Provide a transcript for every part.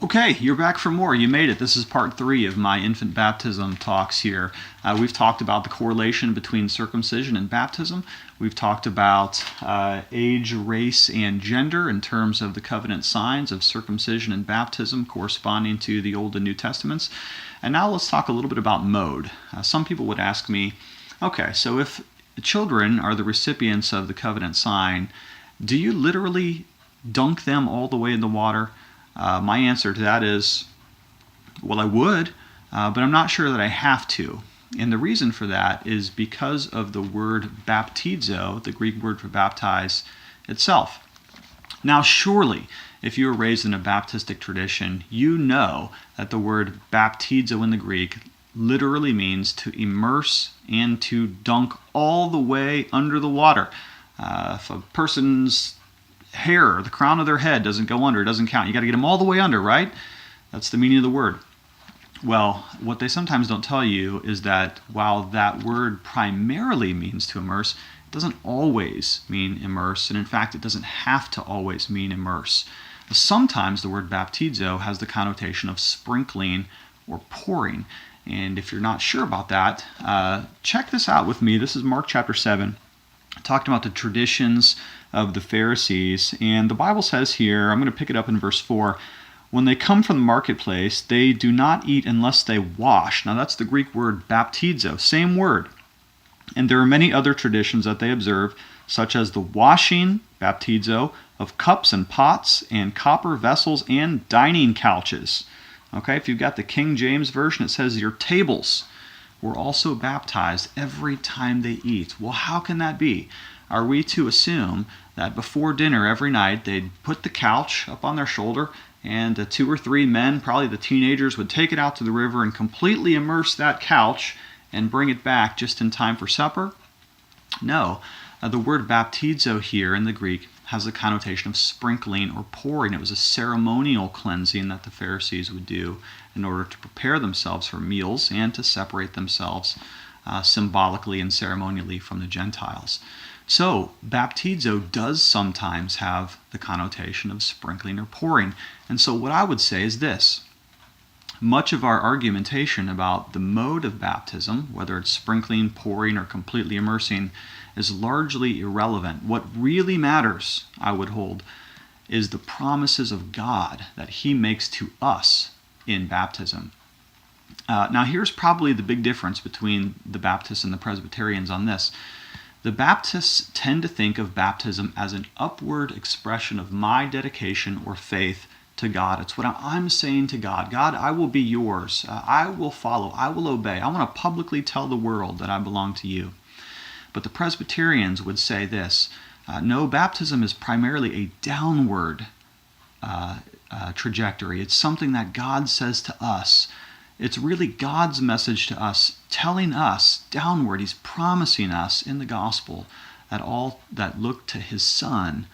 Okay, you're back for more. You made it. This is part 3 of my infant baptism talks here. We've talked about the correlation between circumcision and baptism. We've talked about age, race, and gender in terms of the covenant signs of circumcision and baptism corresponding to the Old and New Testaments. And now let's talk a little bit about mode. Some people would ask me, okay, so if children are the recipients of the covenant sign, do you literally dunk them all the way in the water? My answer to that is, well, I would, but I'm not sure that I have to. And the reason for that is because of the word baptizo, the Greek word for baptize itself. Now, surely, if you were raised in a Baptistic tradition, you know that the word baptizo in the Greek literally means to immerse and to dunk all the way under the water. If a person's hair, the crown of their head doesn't go under, it doesn't count. You got to get them all the way under, right? That's the meaning of the word. Well, what they sometimes don't tell you is that while that word primarily means to immerse, it doesn't always mean immerse, and in fact, it doesn't have to always mean immerse. Sometimes the word baptizo has the connotation of sprinkling or pouring, and if you're not sure about that, check this out with me. This is Mark chapter 7. Talked about the traditions of the Pharisees, and the Bible says here, I'm going to pick it up in verse 4, when they come from the marketplace, they do not eat unless they wash. Now that's the Greek word baptizo, same word. And there are many other traditions that they observe, such as the washing, baptizo, of cups and pots and copper vessels and dining couches. Okay, if you've got the King James Version, it says your tables were also baptized every time they eat. Well, how can that be? Are we to assume that before dinner every night they'd put the couch up on their shoulder and 2 or 3 men, probably the teenagers, would take it out to the river and completely immerse that couch and bring it back just in time for supper? No. The word baptizo here in the Greek has the connotation of sprinkling or pouring. It was a ceremonial cleansing that the Pharisees would do in order to prepare themselves for meals and to separate themselves symbolically and ceremonially from the Gentiles. So, baptizo does sometimes have the connotation of sprinkling or pouring. And so what I would say is this. Much of our argumentation about the mode of baptism, whether it's sprinkling, pouring, or completely immersing, is largely irrelevant. What really matters, I would hold, is the promises of God that He makes to us in baptism. Now here's probably the big difference between the Baptists and the Presbyterians on this. The Baptists tend to think of baptism as an upward expression of my dedication or faith to God. It's what I'm saying to God. God, I will be yours. I will follow. I will obey. I want to publicly tell the world that I belong to you. But the Presbyterians would say this, no, baptism is primarily a downward trajectory. It's something that God says to us. It's really God's message to us, telling us downward. He's promising us in the gospel that all that look to His Son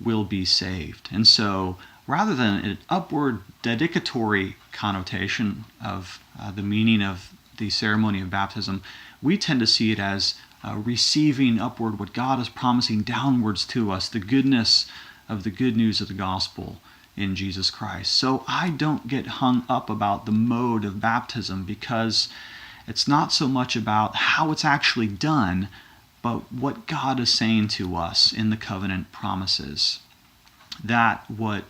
will be saved. And so, rather than an upward dedicatory connotation of the meaning of the ceremony of baptism, we tend to see it as receiving upward what God is promising downwards to us, the goodness of the good news of the gospel in Jesus Christ. So I don't get hung up about the mode of baptism because it's not so much about how it's actually done, but what God is saying to us in the covenant promises. That what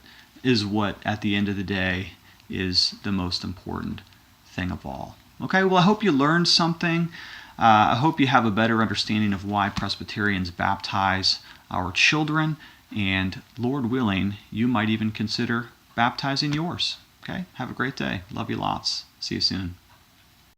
at the end of the day is the most important thing of all. Okay, well, I hope you learned something. I hope you have a better understanding of why Presbyterians baptize our children, and Lord willing, you might even consider baptizing yours. Okay, have a great day. Love you lots. See you soon.